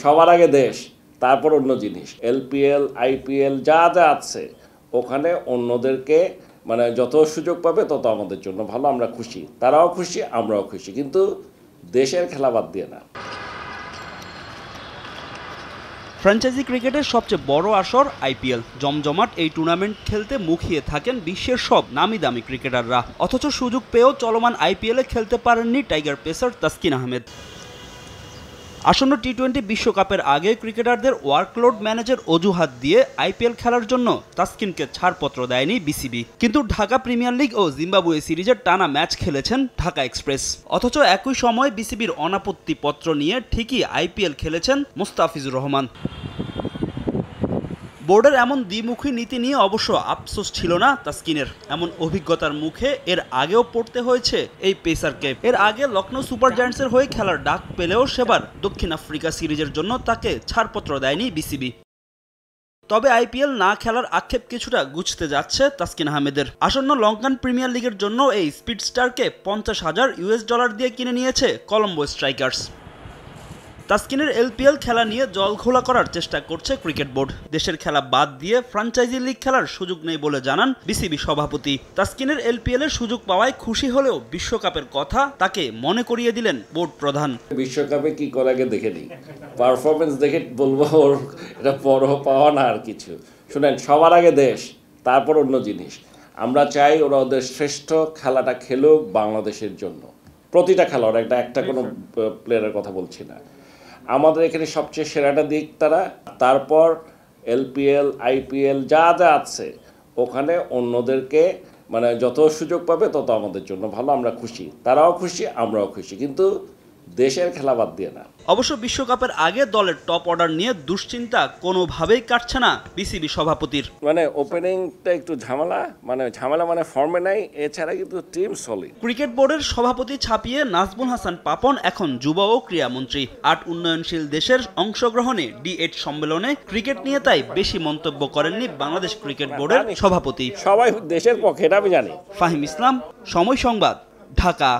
সবার আগে দেশ, তারপর অন্য জিনিস। এলপিএল, আইপিএল যা যা আছে ওখানে অন্যদেরকে মানে যত সুযোগ পাবে তত আমাদের জন্য ভালো, আমরা খুশি, তারাও খুশি, আমরাও খুশি, কিন্তু দেশের খেলা বাদ দিয়ে না। ফ্র্যাঞ্চাইজি ক্রিকেটের সবচেয়ে বড় আসর আইপিএল। জমজমাট এই টুর্নামেন্ট খেলতে মুখিয়ে থাকেন বিশ্বের সব নামি দামি ক্রিকেটাররা। অথচ সুযোগ পেয়েও চলমান আইপিএলে খেলতে পারেননি টাইগার পেসার তাসকিন আহমেদ। আসন্ন টি-20 বিশ্বকাপের আগে ক্রিকেটারদের ওয়ার্কলোড ম্যানেজের অজুহাত দিয়ে আইপিএল খেলার জন্য তাসকিনকে ছাড়পত্র দেয়নি বিসিবি। কিন্তু ঢাকা প্রিমিয়ার লিগ ও জিম্বাবুয়ে সিরিজের টানা ম্যাচ খেলেছেন ঢাকা এক্সপ্রেস। অথচ একই সময় বিসিবির অনাপত্তি পত্র নিয়ে ঠিকই আইপিএল খেলেছেন মুস্তাফিজুর রহমান। বোর্ডের এমন দ্বিমুখী নীতি নিয়ে অবশ্য আফসোস ছিল না তাসকিনের। এমন অভিজ্ঞতার মুখে এর আগেও পড়তে হয়েছে এই পেসারকে। এর আগে লখনৌ সুপার জায়ান্টসের হয়ে খেলার ডাক পেলেও সেবার দক্ষিণ আফ্রিকা সিরিজের জন্য তাকে ছাড়পত্র দেয়নি বিসিবি। তবে আইপিএল না খেলার আক্ষেপ কিছুটা গুছতে যাচ্ছে তাসকিন আহমেদের। আসন্ন লঙ্কান প্রিমিয়ার লিগের জন্য এই স্পিডস্টারকে $50,000 দিয়ে কিনে নিয়েছে কলম্বো স্ট্রাইকার্স। তাসকিনের এলপিএল খেলা নিয়ে জল ঘোলা করার চেষ্টা করছে ক্রিকেট বোর্ড। দেশের খেলা বাদ দিয়ে ফ্র্যাঞ্চাইজি লিগ খেলার সুযোগ নেই বলে জানান বিসিবি সভাপতি। তাসকিনের এলপিএল এর সুযোগ পাওয়ায় খুশি হলেও বিশ্বকাপের কথা তাকে মনে করিয়ে দিলেন বোর্ড প্রধান। বিশ্বকাপে কি করে আগে দেখে নিই, পারফরমেন্স দেখে বলবো ওর এটা বড় পাওয়া না আর কিছু। শুনেন, সবার আগে দেশ, তারপর অন্য জিনিস। আমরা চাই ওরা ওদের শ্রেষ্ঠ খেলাটা খেলুক বাংলাদেশের জন্য, প্রতিটা খেলোয়াড়, একটা কোনো প্লেয়ারের কথা বলছি না। আমাদের এখানে সবচেয়ে সেরাটা দিক তারা, তারপর এলপিএল, আইপিএল যা যা আছে ওখানে অন্যদেরকে মানে যত সুযোগ পাবে তত আমাদের জন্য ভালো, আমরা খুশি, তারাও খুশি, আমরাও খুশি, কিন্তু দেশের খেলা বাদ দিয়ে না। অবশ্য বিশ্বকাপের আগে দলের টপ অর্ডার নিয়ে দুশ্চিন্তা কোনোভাবেই কাটছে না বিসিবি সভাপতির। মানে ওপেনিংটা একটু ঝামেলা মানে ফর্মে নাই, এছাড়া কিন্তু টিম সলিড। ক্রিকেট বোর্ডের সভাপতি ছাপিয়ে নাজমুল হাসান পাপন এখন যুব ও ক্রীড়ামন্ত্রী। 8 উন্নয়নশীল দেশের অংশগ্রহণে D8 সম্মেলনে ক্রিকেট নিয়ে তাই বেশি মন্তব্য করেননি বাংলাদেশ ক্রিকেট বোর্ডের সভাপতি। সবাই দেশের পক্ষে, এটা আমি জানি। ফাহিম ইসলাম, সময় সংবাদ, ঢাকা।